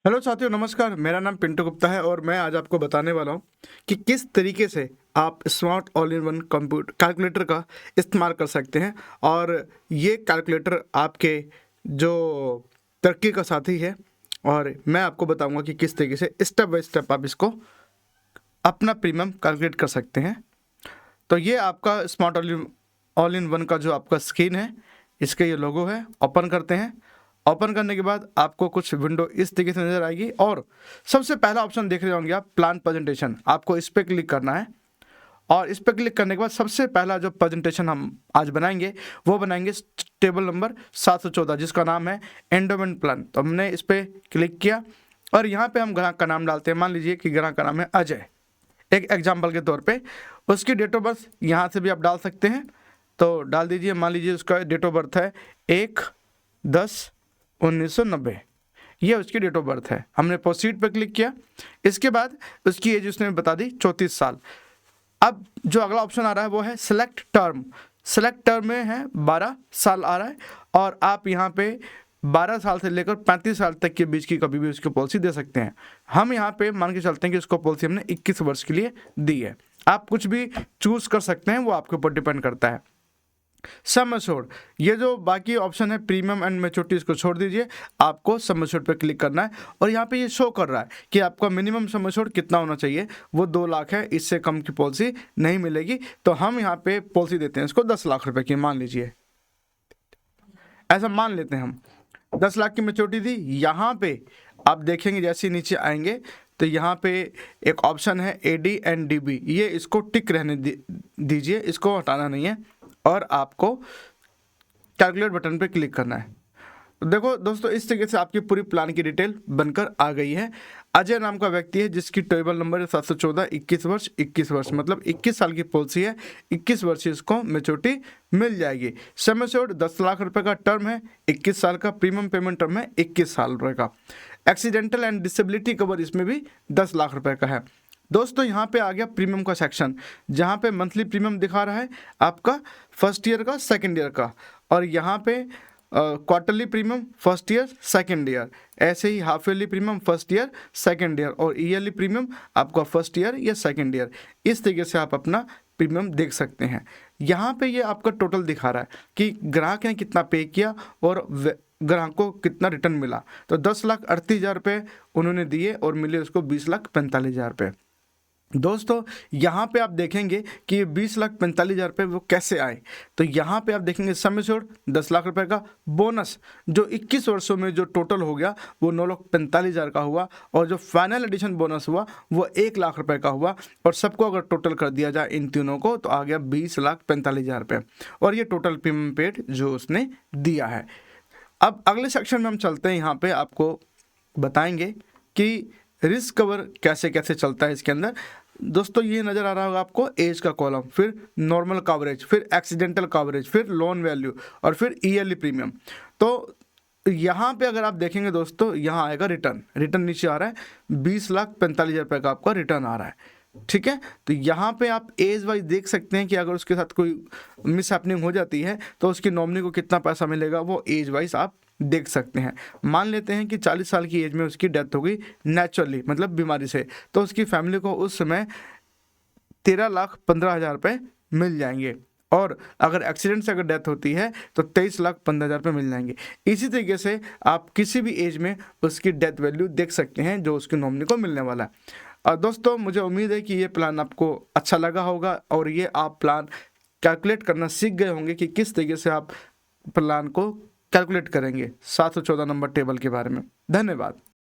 Hello साथियों, नमस्कार। मेरा नाम पिंटू गुप्ता है और मैं आज आपको बताने वाला हूँ कि किस तरीके से आप smart all in one computer calculator का इस्तेमाल कर सकते हैं। और ये कैलकुलेटर आपके जो तरक्की का साथी है, और मैं आपको बताऊंगा कि किस तरीके से स्टेप बाय स्टेप आप इसको अपना प्रीमियम कैलकुलेट कर सकते हैं। तो ये आपका स्मार्ट ऑल इन वन का जो आपका स्क्रीन है, इसका ये लोगो है। ओपन करते हैं। ओपन करने के बाद आपको कुछ विंडो इस तरीके से नजर आएगी और सबसे पहला ऑप्शन देख रहे होंगे आप, प्लान प्रेजेंटेशन। आपको इस पर क्लिक करना है और इस पर क्लिक करने के बाद सबसे पहला जो प्रेजेंटेशन हम आज बनाएंगे वो बनाएंगे टेबल नंबर 714, जिसका नाम है एंडोमेंट प्लान। तो हमने इस पर क्लिक किया और यहाँ पे हम ग्राहक का नाम डालते हैं। मान लीजिए कि ग्राहक का नाम है अजय, एक एग्जाम्पल के तौर पे। उसकी डेट ऑफ बर्थ यहाँ से भी आप डाल सकते हैं, तो डाल दीजिए। मान लीजिए उसका डेट ऑफ बर्थ है 1/10/1990, ये उसकी डेट ऑफ बर्थ है। हमने प्रोसीड पर क्लिक किया। इसके बाद उसकी एज उसने बता दी 34 साल। अब जो अगला ऑप्शन आ रहा है वो है सिलेक्ट टर्म। सिलेक्ट टर्म में है 12 साल आ रहा है और आप यहाँ पे 12 साल से लेकर 35 साल तक के बीच की कभी भी उसको पॉलिसी दे सकते हैं। हम यहाँ पे मान के चलते हैं कि उसको पॉलिसी हमने 21 वर्ष के लिए दी है। आप कुछ भी चूज कर सकते हैं, वो आपके ऊपर डिपेंड करता है। सम एश्योर्ड, ये जो बाकी ऑप्शन है प्रीमियम एंड मैच्योरिटी, इसको छोड़ दीजिए। आपको सम एश्योर्ड पे क्लिक करना है और यहाँ पे ये शो कर रहा है कि आपका मिनिमम सम एश्योर्ड कितना होना चाहिए। वो 2 लाख है, इससे कम की पॉलिसी नहीं मिलेगी। तो हम यहाँ पे पॉलिसी देते हैं इसको 10 लाख रुपए की, मान लीजिए। ऐसा मान लेते हैं हम 10 लाख की मैच्योरिटी दी। यहाँ पे आप देखेंगे जैसे ही नीचे आएंगे तो यहाँ पे एक ऑप्शन है AD&DB, ये इसको टिक रहने दीजिए, इसको हटाना नहीं है और आपको कैलकुलेट बटन पे क्लिक करना है। तो देखो दोस्तों, इस तरीके से आपकी पूरी प्लान की डिटेल बनकर आ गई है। अजय नाम का व्यक्ति है जिसकी टेबल नंबर है 714, 21 वर्ष मतलब 21 साल की पॉलिसी है। 21 वर्ष इसको मैच्योरिटी मिल जाएगी। सम एश्योर्ड 10 लाख रुपए का टर्म है, 21 साल का। प्रीमियम पेमेंट टर्म है 21 साल रुपए का। एक्सीडेंटल एंड डिसेबिलिटी कवर इसमें भी 10 लाख रुपए का है। दोस्तों यहाँ पे आ गया प्रीमियम का सेक्शन, जहाँ पे मंथली प्रीमियम दिखा रहा है आपका फर्स्ट ईयर का, सेकंड ईयर का, और यहाँ पे quarterly premium first year second year, ऐसे ही half yearly premium first year second year, और ईयरली प्रीमियम आपका फर्स्ट ईयर या सेकंड ईयर। इस तरीके से आप अपना प्रीमियम देख सकते हैं। यहाँ पे ये आपका टोटल दिखा रहा है कि ग्राहक ने कितना पे किया और ग्राहक को कितना रिटर्न मिला। तो 10,38,000 रुपये उन्होंने दिए और मिले उसको 20,45,000 रुपये। दोस्तों यहाँ पे आप देखेंगे कि 20,45,000 रुपये वो कैसे आए। तो यहाँ पे आप देखेंगे सम एश्योर्ड 10 लाख रुपए का, बोनस जो 21 वर्षों में जो टोटल हो गया वो 9,45,000 का हुआ, और जो फाइनल एडिशन बोनस हुआ वो 1 लाख रुपए का हुआ। और सबको अगर टोटल कर दिया जाए इन तीनों को तो आ गया 20,45,000 रुपये, और ये टोटल प्रीमियम पेड जो उसने दिया है। अब अगले सेक्शन में हम चलते हैं। यहाँ पे आपको बताएंगे कि रिस्क कवर कैसे कैसे चलता है इसके अंदर। दोस्तों ये नज़र आ रहा होगा आपको एज का कॉलम, फिर नॉर्मल कवरेज, फिर एक्सीडेंटल कवरेज, फिर लोन वैल्यू, और फिर ईयरली प्रीमियम। तो यहाँ पे अगर आप देखेंगे दोस्तों, यहाँ आएगा रिटर्न नीचे आ रहा है 20,45,000 रुपये का आपका रिटर्न आ रहा है। ठीक है, तो यहाँ पे आप एज वाइज देख सकते हैं कि अगर उसके साथ कोई मिस हैपनिंग हो जाती है तो उसकी नॉमिनी को कितना पैसा मिलेगा, वो एज वाइज आप देख सकते हैं। मान लेते हैं कि 40 साल की एज में उसकी डेथ हो गई नेचुरली, मतलब बीमारी से, तो उसकी फैमिली को उस समय 13,15,000 रुपये मिल जाएंगे। और अगर एक्सीडेंट से अगर डेथ होती है तो 23,15,000 रुपये मिल जाएंगे। इसी तरीके से आप किसी भी एज में उसकी डेथ वैल्यू देख सकते हैं जो उसकी नॉमिनी को मिलने वाला है। और दोस्तों मुझे उम्मीद है कि ये प्लान आपको अच्छा लगा होगा और ये आप प्लान कैलकुलेट करना सीख गए होंगे कि किस तरीके से आप प्लान को कैलकुलेट करेंगे 714 नंबर टेबल के बारे में। धन्यवाद।